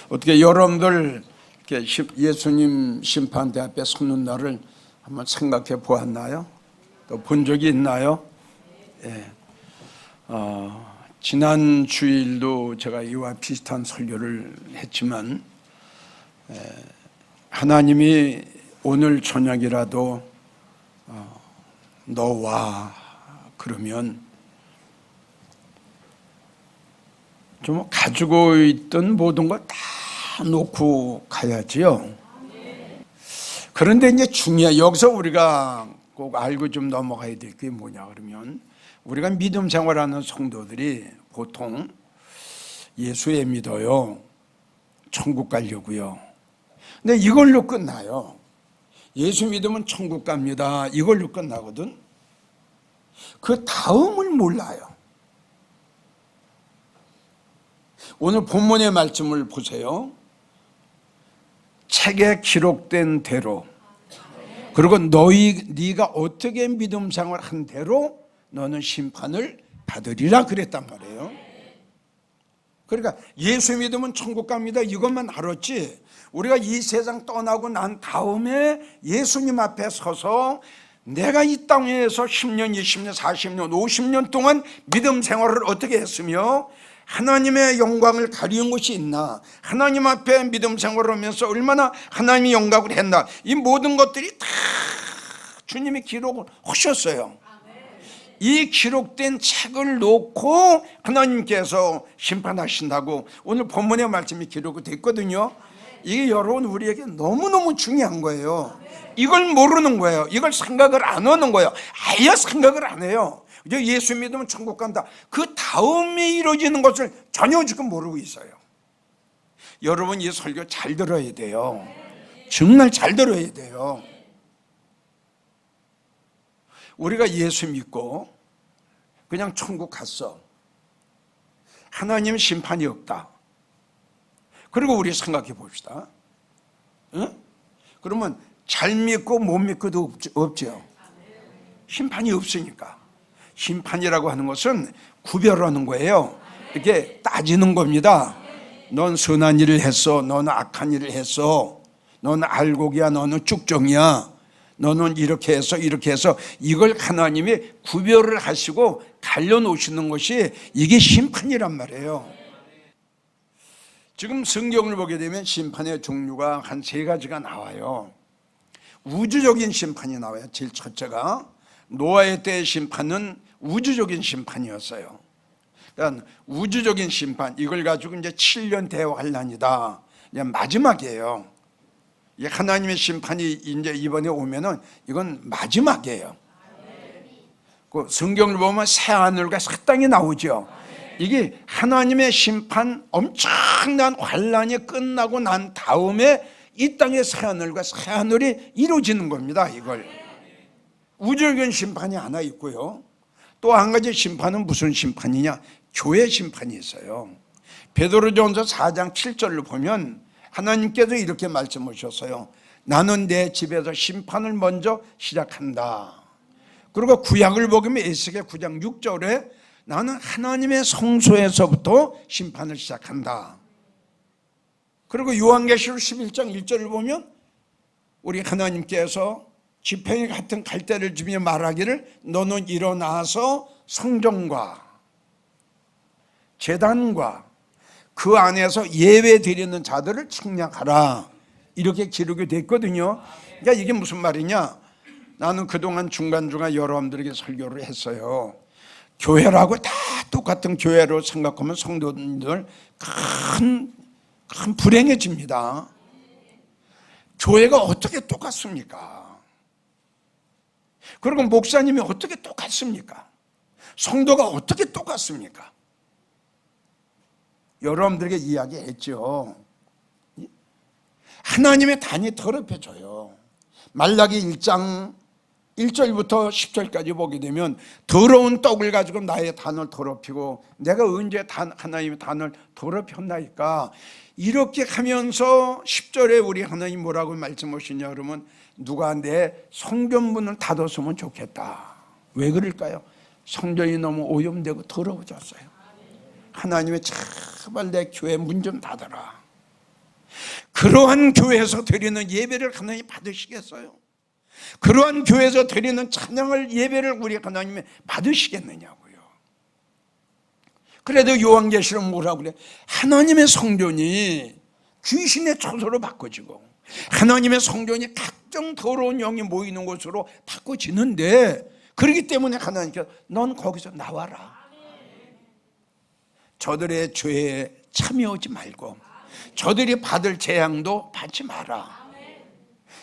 어떻게 여러분들 예수님 심판대 앞에 서는 날을 한번 생각해 보았나요? 또 본 적이 있나요? 예. 지난 주일도 제가 이와 비슷한 설교를 했지만 하나님이 오늘 저녁이라도 너와 그러면 좀 가지고 있던 모든 걸 다 놓고 가야지요. 그런데 이제 여기서 우리가 꼭 알고 좀 넘어가야 될 게 뭐냐 그러면 우리가 믿음 생활하는 성도들이 보통 예수에 믿어요. 천국 가려고요. 근데 이걸로 끝나요. 예수 믿으면 천국 갑니다. 이걸로 끝나거든. 그 다음을 몰라요. 오늘 본문의 말씀을 보세요. 책에 기록된 대로 그리고 네가 어떻게 믿음 생활한 대로 너는 심판을 받으리라 그랬단 말이에요. 그러니까 예수 믿으면 천국 갑니다 이것만 알았지 우리가 이 세상 떠나고 난 다음에 예수님 앞에 서서 내가 이 땅에서 10년, 20년, 40년, 50년 동안 믿음 생활을 어떻게 했으며 하나님의 영광을 가리운 것이 있나, 하나님 앞에 믿음 생활을 하면서 얼마나 하나님의 영광을 했나, 이 모든 것들이 다 주님이 기록을 하셨어요. 이 기록된 책을 놓고 하나님께서 심판하신다고 오늘 본문의 말씀이 기록이 됐거든요. 이게 여러분 우리에게 너무너무 중요한 거예요. 이걸 모르는 거예요. 이걸 생각을 안 하는 거예요. 아예 생각을 안 해요. 예수 믿으면 천국 간다. 그 다음에 이루어지는 것을 전혀 지금 모르고 있어요. 여러분 이 설교 잘 들어야 돼요. 정말 잘 들어야 돼요. 우리가 예수 믿고 그냥 천국 갔어. 하나님 심판이 없다. 그리고 우리 생각해 봅시다. 응? 그러면 잘 믿고 못 믿고도 없죠. 심판이 없으니까. 심판이라고 하는 것은 구별하는 거예요. 이렇게 따지는 겁니다. 넌 선한 일을 했어. 너는 악한 일을 했어. 너는 알곡이야. 너는 쭉정이야. 너는 이렇게 해서 이렇게 해서 이걸 하나님이 구별을 하시고 갈려놓으시는 것이 이게 심판이란 말이에요. 지금 성경을 보게 되면 심판의 종류가 한 3가지가 나와요. 우주적인 심판이 나와요. 제일 첫째가 노아의 때의 심판은 우주적인 심판이었어요. 그러니까 우주적인 심판 이걸 가지고 이제 7년 대환란이다. 이제 마지막이에요. 하나님의 심판이 이제 이번에 오면은 이건 마지막이에요. 그 성경을 보면 새 하늘과 새 땅이 나오죠. 이게 하나님의 심판 엄청난 환란이 끝나고 난 다음에 이 땅의 새 하늘과 새 하늘이 이루어지는 겁니다. 이걸 우주적인 심판이 하나 있고요. 또 한 가지 심판은 무슨 심판이냐? 교회 심판이 있어요. 베드로전서 4장 7절을 보면 하나님께서 이렇게 말씀하셨어요. 나는 내 집에서 심판을 먼저 시작한다. 그리고 구약을 보면 에스겔 9장 6절에 나는 하나님의 성소에서부터 심판을 시작한다. 그리고 요한계시록 11장 1절을 보면 우리 하나님께서 지팡이 같은 갈대를 주며 말하기를 너는 일어나서 성전과 제단과 그 안에서 예배 드리는 자들을 측량하라. 이렇게 기록이 됐거든요. 그러니까 이게 무슨 말이냐? 나는 그동안 중간중간 여러분들에게 설교를 했어요. 교회라고 다 똑같은 교회로 생각하면 성도들 큰 불행해집니다. 교회가 어떻게 똑같습니까? 그리고 목사님이 어떻게 똑같습니까? 성도가 어떻게 똑같습니까? 여러분들에게 이야기했죠. 하나님의 단이 더럽혀져요. 말라기 1장 1절부터 10절까지 보게 되면 더러운 떡을 가지고 나의 단을 더럽히고 내가 언제 하나님의 단을 더럽혔나이까. 이렇게 하면서 10절에 우리 하나님 뭐라고 말씀하시냐 그러면 누가 내 성전문을 닫았으면 좋겠다. 왜 그럴까요? 성전이 너무 오염되고 더러워졌어요. 하나님의 제발 내 교회 문 좀 닫아라. 그러한 교회에서 드리는 예배를 하나님 받으시겠어요? 그러한 교회에서 드리는 찬양을 예배를 우리 하나님이 받으시겠느냐고요. 그래도 요한계시록 뭐라고 그래? 하나님의 성전이 귀신의 처소로 바꿔지고 하나님의 성전이 각종 더러운 영이 모이는 곳으로 바꿔지는데, 그렇기 때문에 하나님께서 넌 거기서 나와라. 저들의 죄에 참여하지 말고 저들이 받을 재앙도 받지 마라.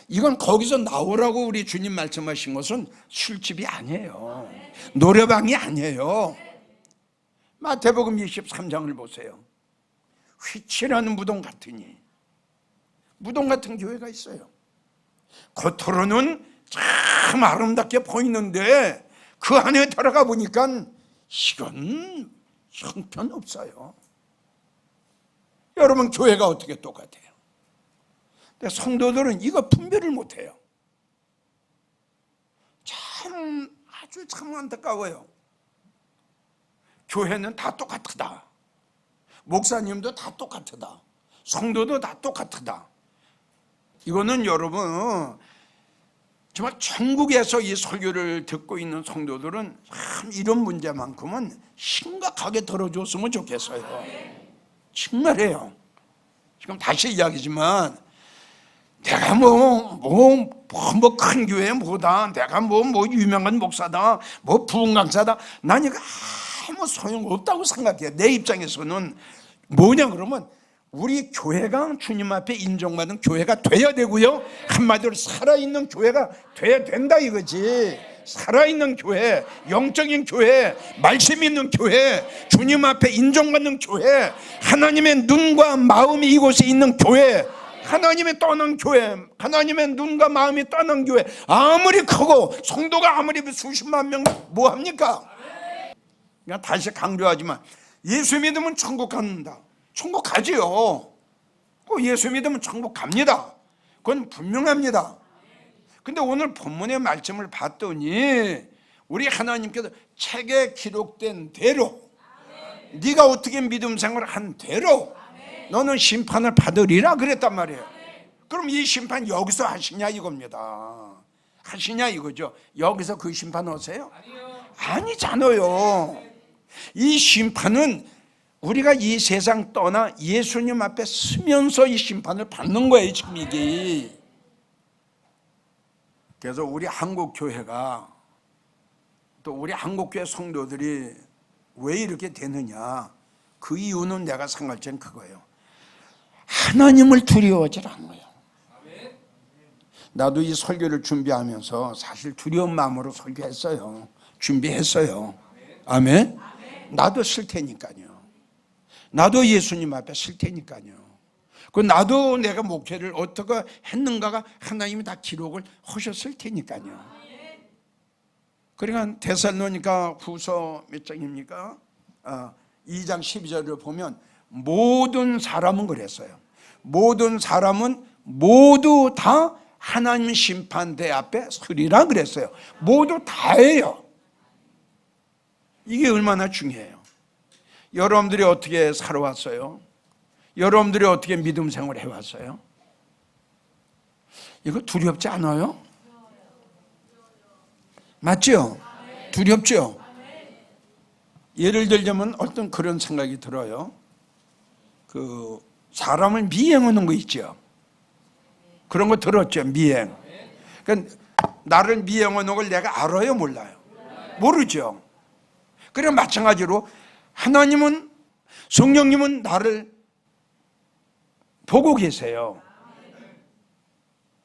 이건 거기서 나오라고 우리 주님 말씀하신 것은 술집이 아니에요. 노래방이 아니에요. 마태복음 23장을 보세요. 휘칠하는 무덤 같으니, 무덤 같은 교회가 있어요. 겉으로는 참 아름답게 보이는데 그 안에 들어가 보니까 이건 형편없어요. 여러분, 교회가 어떻게 똑같아요? 근데 성도들은 이거 분별을 못해요. 아주 안타까워요. 교회는 다 똑같다. 목사님도 다 똑같다. 성도도 다 똑같다. 이거는 여러분, 정말 천국에서 이 설교를 듣고 있는 성도들은 참 이런 문제만큼은 심각하게 들어줬으면 좋겠어요. 정말이에요. 지금 다시 이야기지만 내가 큰 교회 뭐다, 내가 유명한 목사다, 부흥 강사다, 난 이거 아무 소용없다고 생각해요. 내 입장에서는 뭐냐 그러면 우리 교회가 주님 앞에 인정받는 교회가 돼야 되고요, 한마디로 살아있는 교회가 돼야 된다 이거지. 살아있는 교회, 영적인 교회, 말씀 있는 교회, 주님 앞에 인정받는 교회, 하나님의 눈과 마음이 이곳에 있는 교회, 하나님의 떠난 교회, 하나님의 눈과 마음이 떠난 교회, 아무리 크고 성도가 아무리 수십만 명 뭐합니까? 그냥 다시 강조하지만 예수 믿으면 천국 간다. 천국 가지요. 예수 믿으면 천국 갑니다. 그건 분명합니다. 근데 오늘 본문의 말씀을 봤더니 우리 하나님께서 책에 기록된 대로, 네가 어떻게 믿음 생활을 한 대로 너는 심판을 받으리라 그랬단 말이에요. 그럼 이 심판 여기서 하시냐 이겁니다. 하시냐 이거죠. 여기서 그 심판 하세요? 아니잖아요. 이 심판은 우리가 이 세상 떠나 예수님 앞에 서면서 이 심판을 받는 거예요, 지금 이게. 그래서 우리 한국교회가, 또 우리 한국교회 성도들이 왜 이렇게 되느냐, 그 이유는 내가 생각할 땐 그거예요. 하나님을 두려워하지 않는 거예요. 나도 이 설교를 준비하면서 사실 두려운 마음으로 설교했어요. 준비했어요. 아멘. 나도 쓸 테니까요. 나도 예수님 앞에 쓸 테니까요. 나도 내가 목회를 어떻게 했는가가 하나님이 다 기록을 하셨을 테니까요. 그러니까 데살로니가 후서 몇 장입니까? 2장 12절을 보면 모든 사람은 그랬어요. 모든 사람은 모두 다 하나님 심판대 앞에 서리라 그랬어요. 모두 다예요. 이게 얼마나 중요해요. 여러분들이 어떻게 살아왔어요? 여러분들이 어떻게 믿음 생활을 해왔어요? 이거 두렵지 않아요? 맞죠? 두렵죠? 예를 들자면 어떤 그런 생각이 들어요. 사람을 미행하는 거 있죠. 그런 거 들었죠, 미행. 그러니까 나를 미행하는 걸 내가 알아요, 몰라요? 모르죠. 그래 마찬가지로 하나님은, 성령님은 나를 보고 계세요.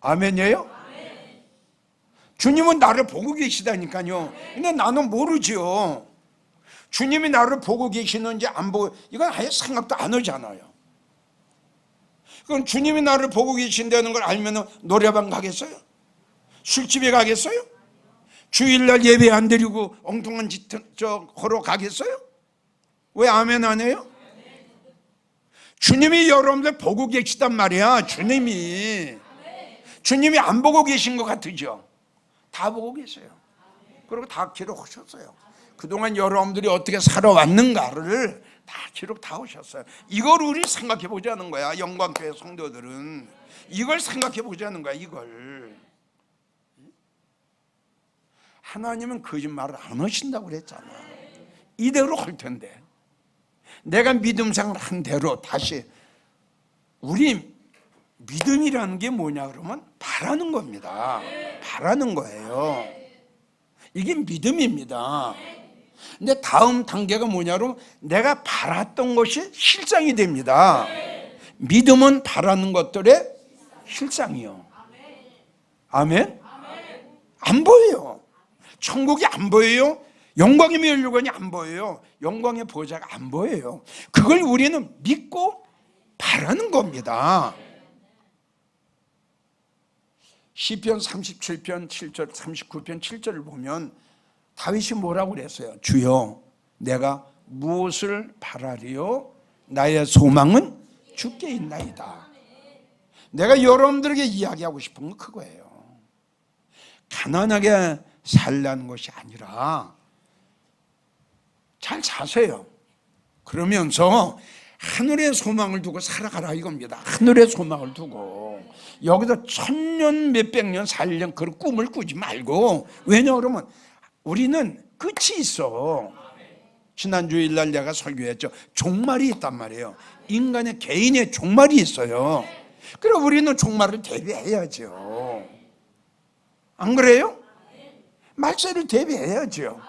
아멘이에요? 주님은 나를 보고 계시다니까요. 근데 나는 모르죠. 주님이 나를 보고 계시는지 안 보고, 이건 아예 생각도 안 하잖아요. 그럼 주님이 나를 보고 계신다는 걸 알면 노래방 가겠어요? 술집에 가겠어요? 주일날 예배 안 드리고 엉뚱한 짓 하러 가겠어요? 왜 아멘 안 해요? 주님이 여러분들 보고 계시단 말이야. 주님이 안 보고 계신 것 같으죠? 다 보고 계세요. 그리고 다 기록하셨어요. 그동안 여러분들이 어떻게 살아왔는가를 다 기록 다 오셨어요. 이걸 우리 생각해 보자는 거야. 영광교회 성도들은 이걸 생각해 보자는 거야. 이걸 하나님은 거짓말을 안 하신다고 그랬잖아. 이대로 할 텐데 내가 믿음 생활한 대로 다시 우리 믿음이라는 게 뭐냐 그러면 바라는 겁니다. 바라는 거예요. 이게 믿음입니다. 근데 다음 단계가 뭐냐 그러면 내가 바랐던 것이 실상이 됩니다. 믿음은 바라는 것들의 실상이요. 아멘? 안 보여요. 천국이 안 보여요. 영광의 멸류관이 안 보여요. 영광의 보좌가 안 보여요. 그걸 우리는 믿고 바라는 겁니다. 시편 37편 7절 39편 7절을 보면 다윗이 뭐라고 그랬어요? 주여 내가 무엇을 바라리요? 나의 소망은 주께 있나이다. 내가 여러분들에게 이야기하고 싶은 건 그거예요. 가난하게 살라는 것이 아니라 잘 사세요. 그러면서 하늘의 소망을 두고 살아가라 이겁니다. 하늘의 소망을 두고 여기서 천년 몇백 년 살려는 그런 꿈을 꾸지 말고, 왜냐 그러면 우리는 끝이 있어. 지난 주일날 내가 설교했죠. 종말이 있단 말이에요. 인간의 개인의 종말이 있어요. 그럼 우리는 종말을 대비해야죠. 안 그래요? 말세를 대비해야죠.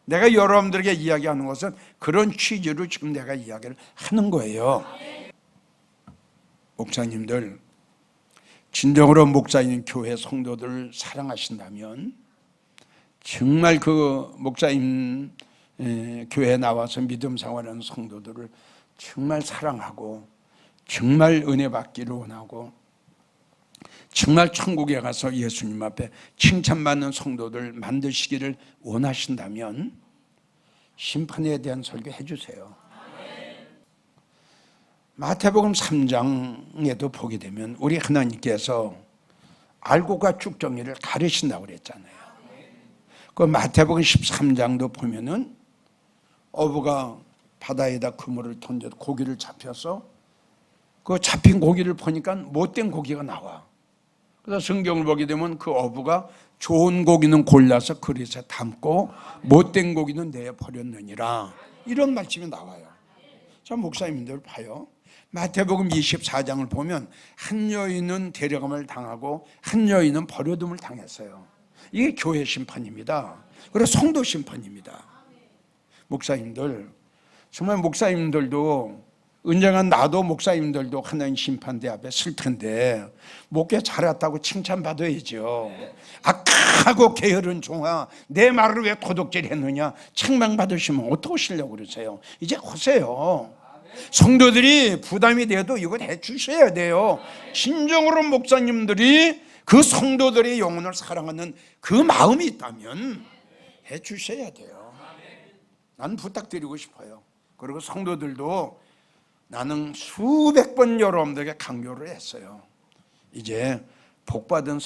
내가 여러분들에게 이야기하는 것은 그런 취지로 지금 내가 이야기를 하는 거예요. 목사님들, 진정으로 목사님 교회 성도들을 사랑하신다면 정말 그 목사님 교회에 나와서 믿음 생활하는 성도들을 정말 사랑하고 정말 은혜 받기를 원하고 정말 천국에 가서 예수님 앞에 칭찬받는 성도들 만드시기를 원하신다면 심판에 대한 설교 해주세요. 마태복음 3장에도 보게 되면 우리 하나님께서 알고가 쭉정이를 가르친다고 그랬잖아요. 그 마태복음 13장도 보면은 어부가 바다에다 그물을 던져 고기를 잡혀서 그 잡힌 고기를 보니까 못된 고기가 나와. 그래서 성경을 보게 되면 그 어부가 좋은 고기는 골라서 그릇에 담고 못된 고기는 내버렸느니라, 이런 말씀이 나와요. 자, 목사님들 봐요. 마태복음 24장을 보면 한 여인은 데려감을 당하고 한 여인은 버려둠을 당했어요. 이게 교회 심판입니다. 그리고 성도 심판입니다. 목사님들, 정말 목사님들도 은정한 나도 목사님들도 하나님 심판대 앞에 설 텐데 목회 잘했다고 칭찬받아야죠. 악하고 게으른 종아, 내 말을 왜 도둑질했느냐 책망받으시면 어떠시려고 그러세요? 이제 오세요. 성도들이 부담이 돼도 이걸 해주셔야 돼요. 진정으로 목사님들이 그 성도들의 영혼을 사랑하는 그 마음이 있다면 해주셔야 돼요. 난 부탁드리고 싶어요. 그리고 성도들도 나는 수백 번 여러분들에게 강조를 했어요. 이제 복받는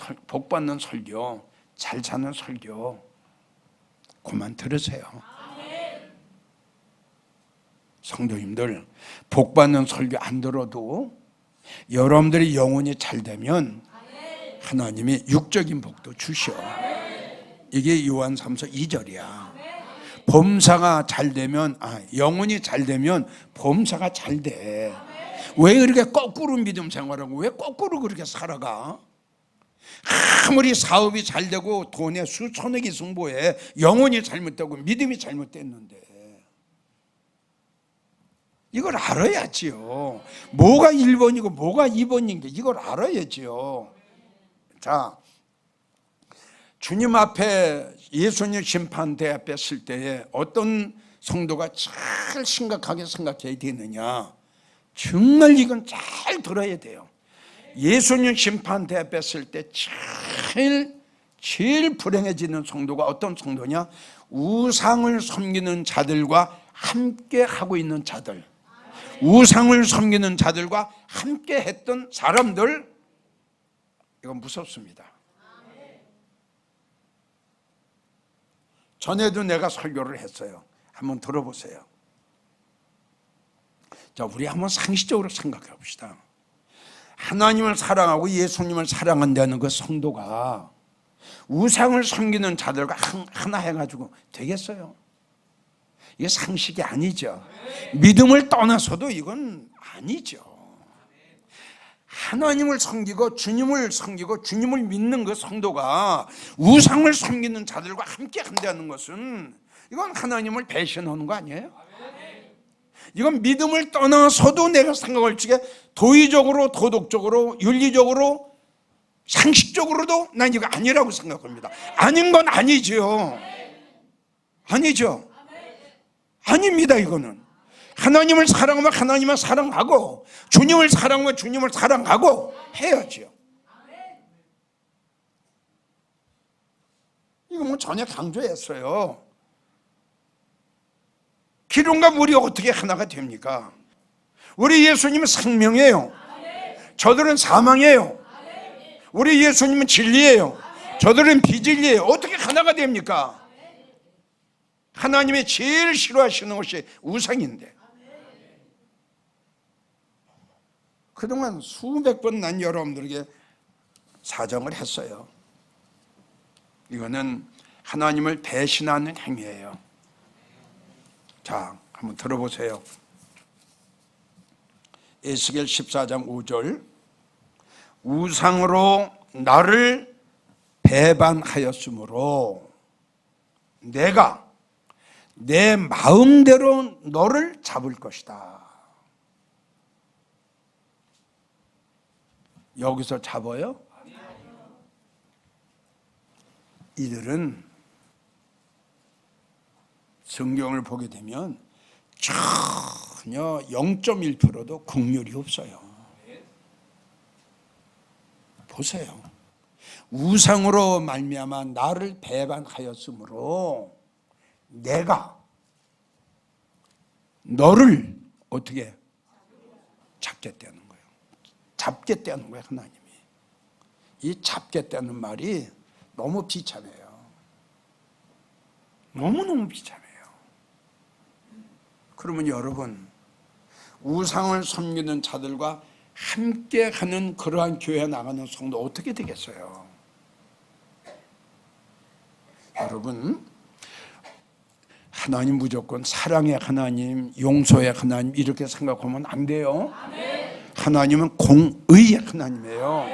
설교, 잘 사는 설교 그만 들으세요. 성도님들, 복받는 설교 안 들어도 여러분들이 영혼이 잘 되면 하나님이 육적인 복도 주셔. 이게 요한 3서 2절이야. 범사가 잘 되면, 영혼이 잘 되면 범사가 잘 돼. 왜 이렇게 거꾸로 믿음 생활하고 왜 거꾸로 그렇게 살아가? 아무리 사업이 잘 되고 돈에 수천억이 승부해, 영혼이 잘못되고 믿음이 잘못됐는데 이걸 알아야지요. 뭐가 1번이고 뭐가 2번인 게 이걸 알아야지요. 자, 주님 앞에 예수님 심판대 앞에 설 때에 어떤 성도가 잘 심각하게 생각해야 되느냐, 정말 이건 잘 들어야 돼요. 예수님 심판대 앞에 설 때 제일 불행해지는 성도가 어떤 성도냐? 우상을 섬기는 자들과 함께 하고 있는 자들, 우상을 섬기는 자들과 함께 했던 사람들, 이건 무섭습니다. 전에도 내가 설교를 했어요. 한번 들어보세요. 자, 우리 한번 상식적으로 생각해 봅시다. 하나님을 사랑하고 예수님을 사랑한다는 그 성도가 우상을 섬기는 자들과 하나 해가지고 되겠어요? 이게 상식이 아니죠. 믿음을 떠나서도 이건 아니죠. 하나님을 섬기고 주님을 믿는 그 성도가 우상을 섬기는 자들과 함께 한다는 것은 이건 하나님을 배신하는 거 아니에요? 이건 믿음을 떠나서도 내가 생각할 적에 도의적으로, 도덕적으로, 윤리적으로, 상식적으로도 난 이거 아니라고 생각합니다. 아닌 건 아니죠. 아니죠. 아닙니다. 이거는 하나님을 사랑하면 하나님을 사랑하고 주님을 사랑하면 주님을 사랑하고 해야죠. 이거 뭐 전에 강조했어요. 기름과 물이 어떻게 하나가 됩니까? 우리 예수님은 생명이에요. 저들은 사망이에요. 우리 예수님은 진리예요. 저들은 비진리예요. 어떻게 하나가 됩니까? 하나님이 제일 싫어하시는 것이 우상인데, 그동안 수백 번 난 여러분들에게 사정을 했어요. 이거는 하나님을 배신하는 행위예요. 자, 한번 들어보세요. 에스겔 14장 5절, 우상으로 나를 배반하였으므로 내가 내 마음대로 너를 잡을 것이다. 여기서 잡아요? 이들은 성경을 보게 되면 전혀 0.1%도 긍휼이 없어요. 보세요. 우상으로 말미암아 나를 배반하였으므로 내가 너를 어떻게 잡겠다는 거예요. 잡겠다는 거예요, 하나님이. 이 잡겠다는 말이 너무 비참해요. 너무너무 비참해요. 그러면 여러분, 우상을 섬기는 자들과 함께 하는 그러한 교회에 나가는 성도 어떻게 되겠어요? 여러분, 하나님 무조건 사랑의 하나님, 용서의 하나님 이렇게 생각하면 안 돼요. 하나님은 공의의 하나님이에요.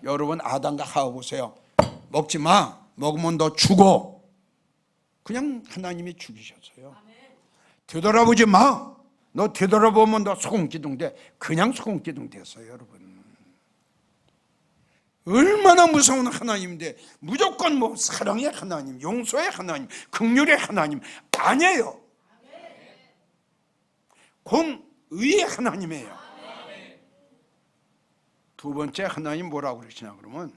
여러분, 아담과 하와 보세요. 먹지 마. 먹으면 너 죽어. 그냥 하나님이 죽이셨어요. 되돌아보지 마. 너 되돌아보면 너 소금기둥 돼. 그냥 소금기둥 됐어요. 여러분, 얼마나 무서운 하나님인데 무조건 뭐 사랑의 하나님, 용서의 하나님, 긍휼의 하나님 아니에요. 공의의 하나님이에요. 두 번째, 하나님 뭐라고 그러시냐 그러면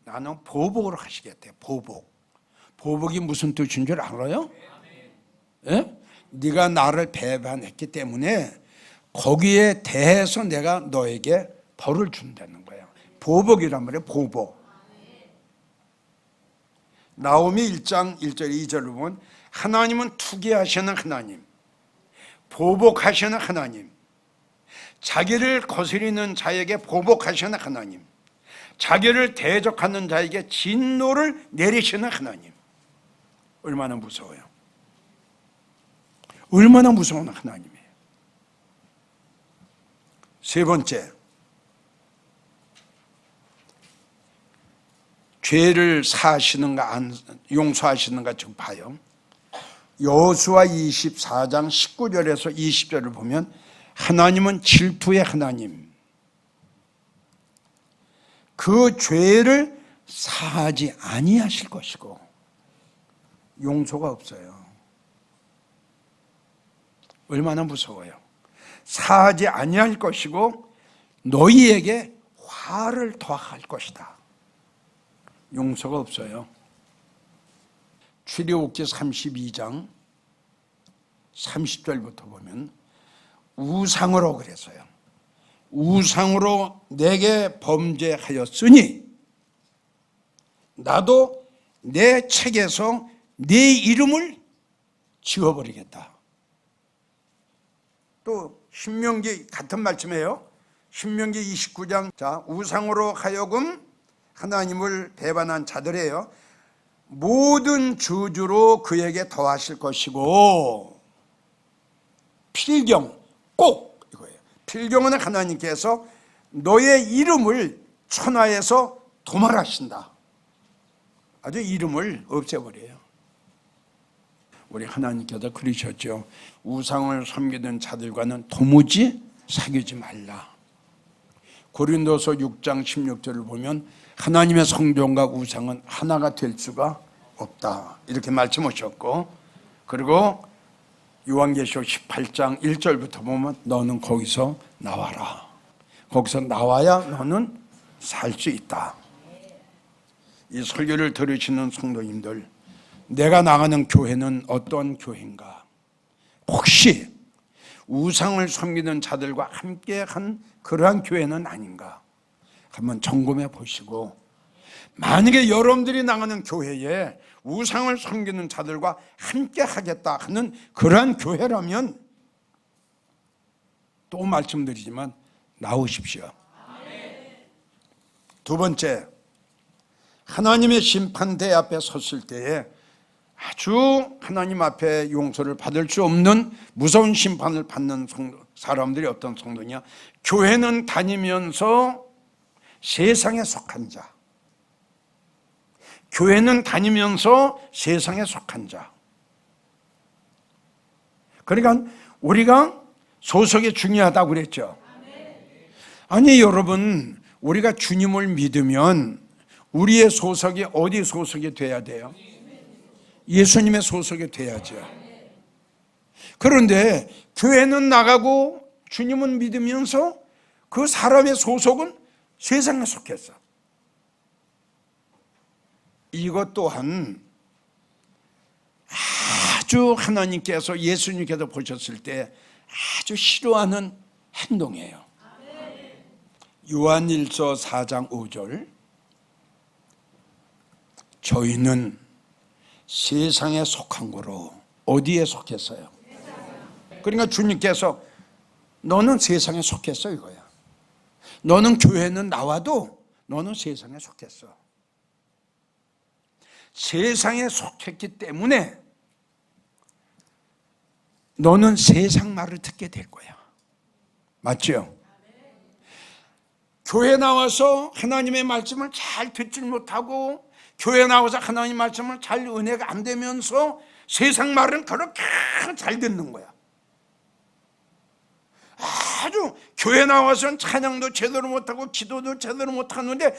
나는 보복을 하시겠대. 보복이 무슨 뜻인 줄 알아요? 예? 네가 나를 배반했기 때문에 거기에 대해서 내가 너에게 벌을 준다는 거예요. 보복이란 말이에요. 보복. 나오미 1장 1절 2절을 보면 하나님은 투기하시는 하나님, 보복하시는 하나님, 자기를 거스리는 자에게 보복하시는 하나님, 자기를 대적하는 자에게 진노를 내리시는 하나님. 얼마나 무서워요. 얼마나 무서운 하나님이에요. 세 번째, 죄를 사하시는가 용서하시는가 좀 봐요. 여호수아 24장 19절에서 20절을 보면 하나님은 질투의 하나님, 그 죄를 사하지 아니하실 것이고 용서가 없어요. 얼마나 무서워요. 사하지 아니할 것이고 너희에게 화를 더할 것이다. 용서가 없어요. 출애굽기 32장 30절부터 보면 우상으로 그랬어요. 우상으로 내게 범죄하였으니 나도 내 책에서 네 이름을 지워버리겠다. 또 신명기 같은 말씀이에요. 신명기 29장. 자, 우상으로 하여금 하나님을 배반한 자들이에요. 모든 저주로 그에게 더하실 것이고, 필경 꼭 이거예요. 필경은 하나님께서 너의 이름을 천하에서 도말하신다. 아주 이름을 없애버려요. 우리 하나님께서 그러셨죠. 우상을 섬기는 자들과는 도무지 사귀지 말라. 고린도서 6장 16절을 보면 하나님의 성전과 우상은 하나가 될 수가 없다, 이렇게 말씀하셨고, 그리고 요한계시록 18장 1절부터 보면 너는 거기서 나와라. 거기서 나와야 너는 살 수 있다. 이 설교를 들으시는 성도님들, 내가 나가는 교회는 어떤 교회인가? 혹시 우상을 섬기는 자들과 함께한 그러한 교회는 아닌가? 한번 점검해 보시고, 만약에 여러분들이 나가는 교회에 우상을 섬기는 자들과 함께 하겠다 하는 그러한 교회라면 또 말씀드리지만 나오십시오. 두 번째, 하나님의 심판대 앞에 섰을 때에 아주 하나님 앞에 용서를 받을 수 없는 무서운 심판을 받는 사람들이 어떤 성도냐? 교회는 다니면서 세상에 속한 자, 교회는 다니면서 세상에 속한 자. 그러니까 우리가 소속이 중요하다고 그랬죠. 아니 여러분, 우리가 주님을 믿으면 우리의 소속이 어디 소속이 돼야 돼요? 예수님의 소속이 돼야죠. 그런데 교회는 나가고 주님은 믿으면서 그 사람의 소속은 세상에 속했어. 이것 또한 아주 하나님께서, 예수님께서 보셨을 때 아주 싫어하는 행동이에요. 요한일서 4장 5절, 저희는 세상에 속한 거로. 어디에 속했어요? 그러니까 주님께서 너는 세상에 속했어 이거야. 너는 교회는 나와도 너는 세상에 속했어. 세상에 속했기 때문에 너는 세상 말을 듣게 될 거야. 맞죠? 교회 나와서 하나님의 말씀을 잘 듣지 못하고, 교회 나와서 하나님 말씀을 잘 은혜가 안 되면서 세상 말은 그렇게 잘 듣는 거야. 아주 교회 나와서는 찬양도 제대로 못하고 기도도 제대로 못하는데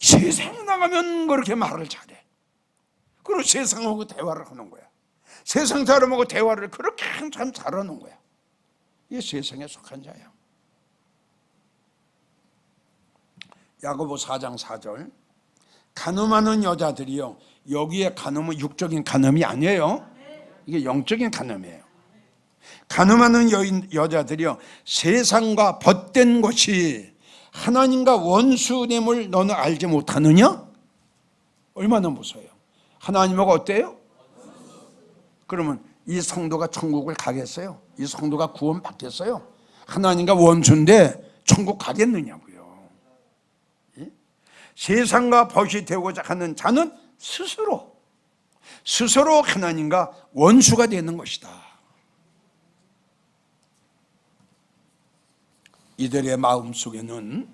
세상에 나가면 그렇게 말을 잘해. 그리고 세상하고 대화를 하는 거야. 세상 사람하고 대화를 그렇게 참 잘하는 거야. 이게 세상에 속한 자야. 야고보 4장 4절, 간음하는 여자들이요. 여기에 간음은 육적인 간음이 아니에요. 이게 영적인 간음이에요. 간음하는 여자들이요, 세상과 벗된 것이 하나님과 원수됨을 너는 알지 못하느냐? 얼마나 무서워요. 하나님하고 어때요? 그러면 이 성도가 천국을 가겠어요? 이 성도가 구원 받겠어요? 하나님과 원수인데 천국 가겠느냐고요. 세상과 벗이 되고자 하는 자는 스스로 하나님과 원수가 되는 것이다. 이들의 마음속에는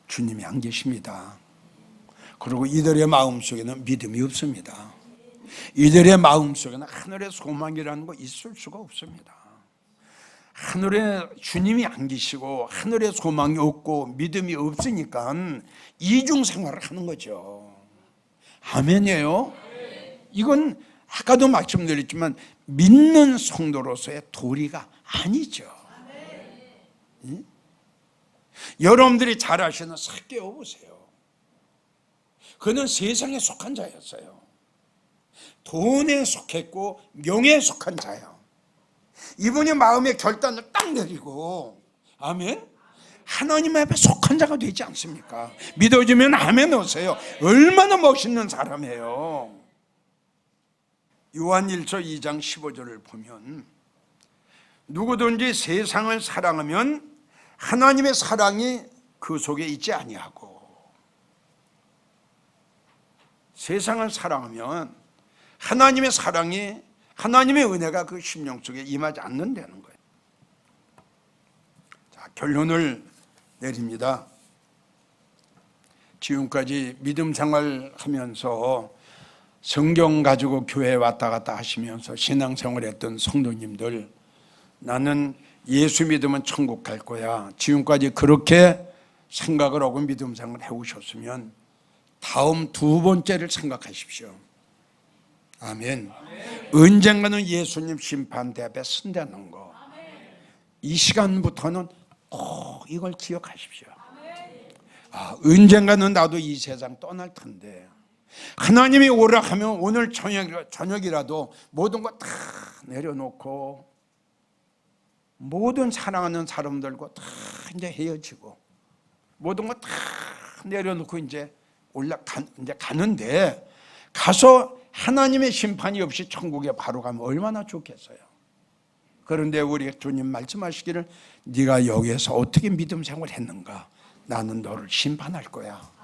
주님이 안 계십니다. 그리고 이들의 마음속에는 믿음이 없습니다. 이들의 마음속에는 하늘의 소망이라는 거 있을 수가 없습니다. 하늘에 주님이 안 계시고 하늘의 소망이 없고 믿음이 없으니까 이중생활을 하는 거죠. 아멘이에요. 이건 아까도 말씀드렸지만 믿는 성도로서의 도리가 아니죠. 응? 여러분들이 잘 아시는 삭개오 보세요. 그는 세상에 속한 자였어요. 돈에 속했고 명예에 속한 자예요. 이분이 마음의 결단을 딱 내리고, 아멘, 하나님 앞에 속한 자가 되지 않습니까? 믿어주면 아멘 하세요. 얼마나 멋있는 사람이에요. 요한일서 2장 15절을 보면 누구든지 세상을 사랑하면 하나님의 사랑이 그 속에 있지 아니하고, 세상을 사랑하면 하나님의 사랑이, 하나님의 은혜가 그 심령 속에 임하지 않는다는 거예요. 자, 결론을 내립니다. 지금까지 믿음 생활하면서 성경 가지고 교회에 왔다 갔다 하시면서 신앙생활했던 성도님들, 나는 예수 믿으면 천국 갈 거야, 지금까지 그렇게 생각을 하고 믿음 생활을 해오셨으면 다음 두 번째를 생각하십시오. 아멘. 언젠가는 예수님 심판대 앞에 선다는 거, 이 시간부터는 꼭 이걸 기억하십시오. 언젠가는 나도 이 세상 떠날 텐데, 하나님이 오라 하면 오늘 저녁이라도 모든 거 다 내려놓고 모든 사랑하는 사람들과 다 이제 헤어지고 모든 거 다 내려놓고 이제 가는데, 가서 하나님의 심판이 없이 천국에 바로 가면 얼마나 좋겠어요. 그런데 우리 주님 말씀하시기를 네가 여기에서 어떻게 믿음 생활했는가, 나는 너를 심판할 거야.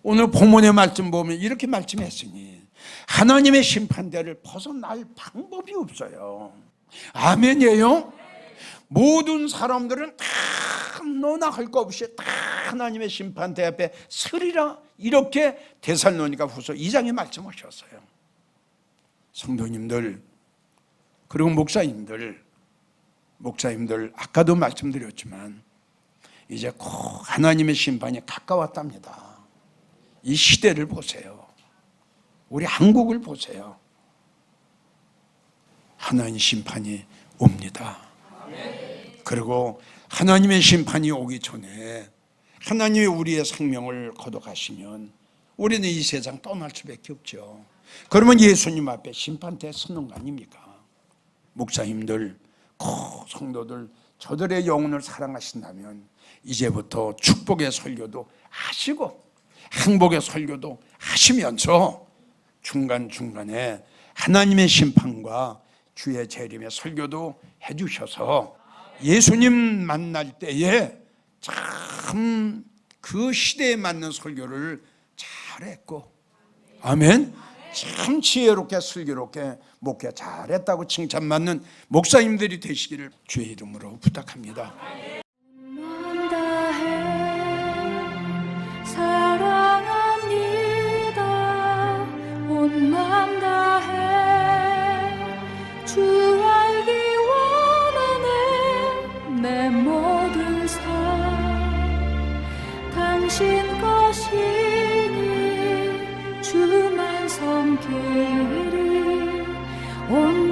오늘 본문의 말씀 보면 이렇게 말씀했으니 하나님의 심판대를 벗어날 방법이 없어요. 아멘이에요. 모든 사람들은 다 너나 할 거 없이 다 하나님의 심판대 앞에 서리라, 이렇게 데살로니가 후서 2장에 말씀하셨어요. 성도님들, 그리고 목사님들 아까도 말씀드렸지만 이제 꼭 하나님의 심판이 가까웠답니다. 이 시대를 보세요. 우리 한국을 보세요. 하나님 심판이 옵니다. 그리고 하나님의 심판이 오기 전에 하나님이 우리의 생명을 거둬가시면 우리는 이 세상 떠날 수밖에 없죠. 그러면 예수님 앞에 심판대에 서는 거 아닙니까? 목사님들, 성도들, 저들의 영혼을 사랑하신다면 이제부터 축복의 설교도 하시고 행복의 설교도 하시면서 중간중간에 하나님의 심판과 주의 재림의 설교도 해주셔서 예수님 만날 때에 참 그 시대에 맞는 설교를 잘했고, 아멘, 참 지혜롭게 슬기롭게 목회 잘했다고 칭찬받는 목사님들이 되시기를 주의 이름으로 부탁합니다. 온 맘 다해 주 알기 원하네. 내 모든 삶 당신 것이니 주만 섬기리. 온